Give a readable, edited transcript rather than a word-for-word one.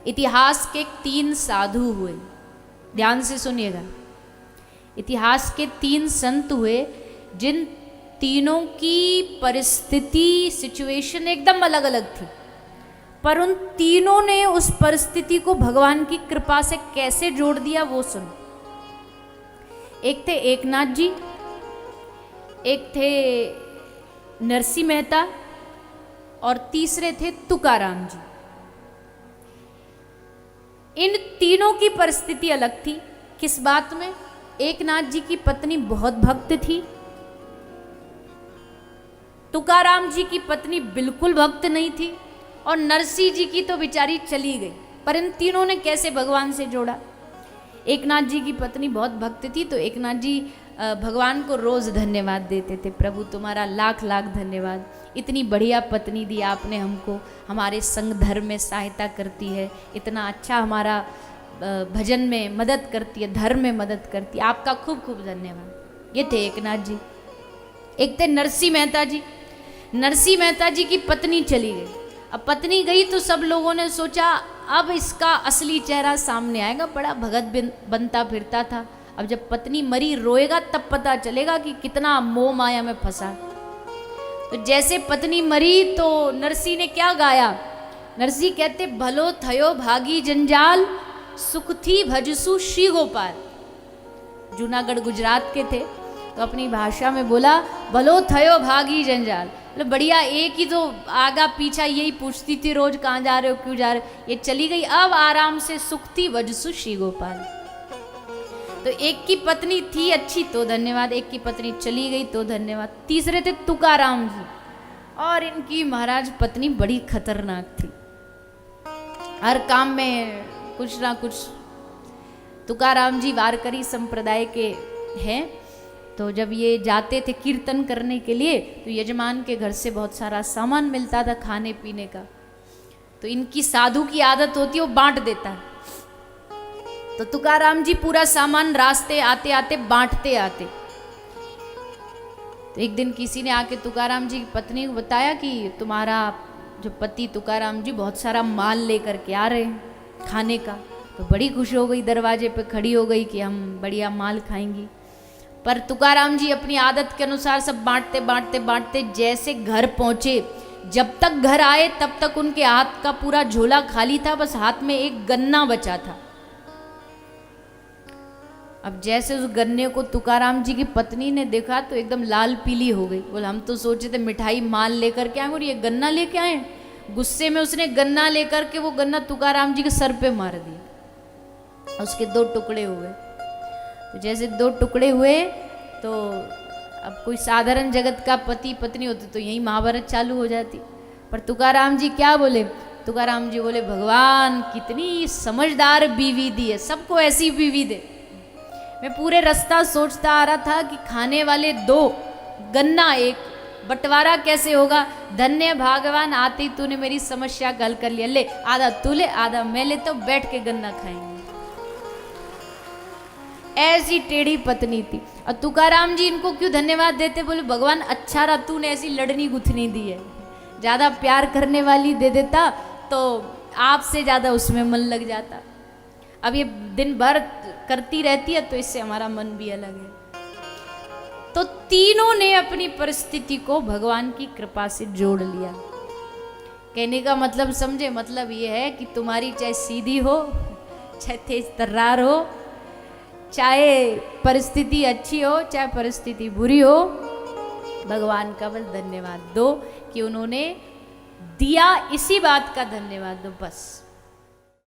इतिहास के 3 साधु हुए, ध्यान से सुनिएगा। इतिहास के 3 संत हुए जिन तीनों की परिस्थिति सिचुएशन एकदम अलग अलग थी, पर उन तीनों ने उस परिस्थिति को भगवान की कृपा से कैसे जोड़ दिया वो सुनो। एक थे एकनाथ जी, एक थे नरसिंह मेहता और तीसरे थे तुकाराम जी। इन तीनों की परिस्थिति अलग थी। किस बात में? एकनाथ जी की पत्नी बहुत भक्त थी, तुकाराम जी की पत्नी बिल्कुल भक्त नहीं थी, और नरसिंह जी की तो बेचारी चली गई। पर इन तीनों ने कैसे भगवान से जोड़ा? एकनाथ जी की पत्नी बहुत भक्त थी, तो एकनाथ जी भगवान को रोज धन्यवाद देते थे, प्रभु तुम्हारा लाख लाख धन्यवाद, इतनी बढ़िया पत्नी दी आपने हमको, हमारे संग धर्म में सहायता करती है, इतना अच्छा हमारा भजन में मदद करती है, धर्म में मदद करती है, आपका खूब खूब धन्यवाद। ये थे एकनाथ जी। एक थे नरसिंह मेहता जी। नरसिंह मेहता जी की पत्नी चली गई। अब पत्नी गई तो सब लोगों ने सोचा अब इसका असली चेहरा सामने आएगा, बड़ा भगत बनता फिरता था, अब जब पत्नी मरी रोएगा तब पता चलेगा कि कितना मोह माया में फंसा। तो जैसे पत्नी मरी तो नरसिंह ने क्या गाया? नरसिंह कहते भलो थयो भागी जंजाल, सुख थी भजसु श्री गोपाल। जूनागढ़ गुजरात के थे, तो अपनी भाषा में बोला भलो थयो भागी जंजाल, मतलब बढ़िया, एक ही तो आगा पीछा यही पूछती थी रोज, कहाँ जा रहे हो, क्यों जा रहे हो, ये चली गई, अब आराम से सुख थी भजसु श्री गोपाल। तो एक की पत्नी थी अच्छी तो धन्यवाद, एक की पत्नी चली गई तो धन्यवाद। तीसरे थे तुकाराम जी, और इनकी महाराज पत्नी बड़ी खतरनाक थी, हर काम में कुछ ना कुछ। तुकाराम जी वारकरी संप्रदाय के हैं, तो जब ये जाते थे कीर्तन करने के लिए तो यजमान के घर से बहुत सारा सामान मिलता था खाने पीने का, तो इनकी साधु की आदत होती है वो बांट देता है। तो तुकाराम जी पूरा सामान रास्ते आते आते बांटते आते। तो एक दिन किसी ने आके तुकाराम जी की पत्नी को बताया कि तुम्हारा जो पति तुकाराम जी बहुत सारा माल लेकर के आ रहे हैं खाने का। तो बड़ी खुश हो गई, दरवाजे पे खड़ी हो गई कि हम बढ़िया माल खाएंगी। पर तुकाराम जी अपनी आदत के अनुसार सब बांटते बांटते बांटते जैसे घर पहुंचे, जब तक घर आए तब तक उनके हाथ का पूरा झोला खाली था, बस हाथ में एक गन्ना बचा था। अब जैसे उस गन्ने को तुकाराम जी की पत्नी ने देखा तो एकदम लाल पीली हो गई। बोले हम तो सोचे थे मिठाई माल लेकर के आए और ये गन्ना लेके आए। गुस्से में उसने गन्ना लेकर के वो गन्ना तुकाराम जी के सर पे मार दिया, उसके 2 टुकड़े हुए। तो जैसे 2 टुकड़े हुए तो अब कोई साधारण जगत का पति पत्नी होते तो यही महाभारत चालू हो जाती। पर तुकाराम जी क्या बोले? तुकाराम जी बोले भगवान कितनी समझदार बीवी दी है, सबको ऐसी बीवी दे। मैं पूरे रास्ता सोचता आ रहा था कि खाने वाले 2 गन्ना 1, बंटवारा कैसे होगा। धन्य भगवान आते ही तूने मेरी समस्या का हल कर लिया, ले आधा तू ले आधा मैं ले, तो बैठ के गन्ना खाएंगे। ऐसी टेढ़ी पत्नी थी। और तुकाराम जी इनको क्यों धन्यवाद देते? बोले भगवान अच्छा रहा तूने ऐसी लड़नी गुथनी दी है, ज्यादा प्यार करने वाली दे देता तो आपसे ज्यादा उसमें मन लग जाता। अब ये दिन भर करती रहती है तो इससे हमारा मन भी अलग है। तो तीनों ने अपनी परिस्थिति को भगवान की कृपा से जोड़ लिया। कहने का मतलब समझे? मतलब ये है कि तुम्हारी चाहे सीधी हो, चाहे तेज तर्रार हो, चाहे परिस्थिति अच्छी हो, चाहे परिस्थिति बुरी हो, भगवान का बस धन्यवाद दो कि उन्होंने दिया, इसी बात का धन्यवाद दो बस।